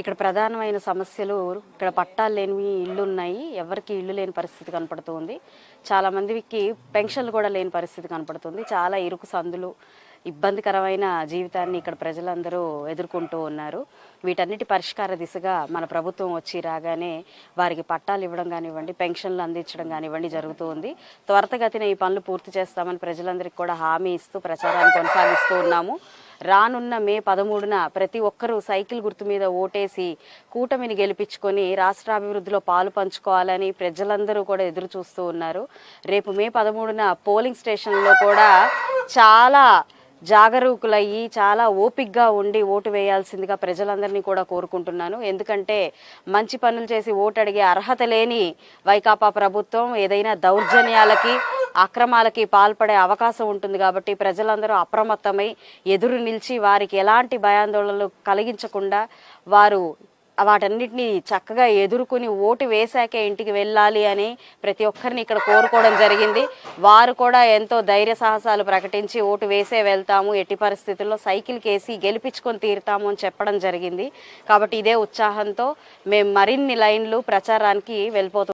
ఇక్కడ ప్రధానమైన సమస్యలు ఇక్కడ పట్టాలు లేని ఇళ్ళు ఉన్నాయి. ఎవరికి ఇల్లు లేని పరిస్థితి కనపడుతుంది. చాలా మందికి పెన్షన్లు కూడా లేని పరిస్థితి కనపడుతుంది. చాలా ఇరుకు సందులు, ఇబ్బందికరమైన జీవితాన్ని ఇక్కడ ప్రజలందరూ ఎదుర్కొంటూ ఉన్నారు. వీటన్నిటి పరిష్కార దిశగా మన ప్రభుత్వం వచ్చి రాగానే వారికి పట్టాలు ఇవ్వడం కానివ్వండి, పెన్షన్లు అందించడం కానివ్వండి జరుగుతూ ఉంది. త్వరితగతిన ఈ పనులు పూర్తి చేస్తామని ప్రజలందరికీ కూడా హామీ ఇస్తూ ప్రచారాన్ని కొనసాగిస్తూ ఉన్నాము. రానున్న మే 13న ప్రతి ఒక్కరూ సైకిల్ గుర్తు మీద ఓటేసి కూటమిని గెలిపించుకొని రాష్ట్రాభివృద్ధిలో పాలు పంచుకోవాలని ప్రజలందరూ కూడా ఎదురు చూస్తూ ఉన్నారు. రేపు మే 13న పోలింగ్ స్టేషన్లో కూడా చాలా జాగరూకులయ్యి చాలా ఓపికగా ఉండి ఓటు వేయాల్సిందిగా ప్రజలందరినీ కూడా కోరుకుంటున్నాను. ఎందుకంటే మంచి పనులు చేసి ఓటు అడిగే అర్హత లేని వైకాపా ప్రభుత్వం ఏదైనా దౌర్జన్యాలకి అక్రమాలకి పాల్పడే అవకాశం ఉంటుంది. కాబట్టి ప్రజలందరూ అప్రమత్తమై ఎదురు నిలిచి వారికి ఎలాంటి భయాందోళనలు కలిగించకుండా వారు వాటన్నిటిని చక్కగా ఎదుర్కొని ఓటు వేశాకే ఇంటికి వెళ్ళాలి అని ప్రతి ఒక్కరిని ఇక్కడ కోరుకోవడం జరిగింది. వారు కూడా ఎంతో ధైర్య సాహసాలు ప్రకటించి ఓటు వేసే వెళ్తాము, ఎట్టి పరిస్థితుల్లో సైకిల్ కేసి గెలిపించుకొని తీరుతాము అని చెప్పడం జరిగింది. కాబట్టి ఇదే ఉత్సాహంతో మేము మరిన్ని లైన్లు ప్రచారానికి వెళ్ళిపోతున్నాం.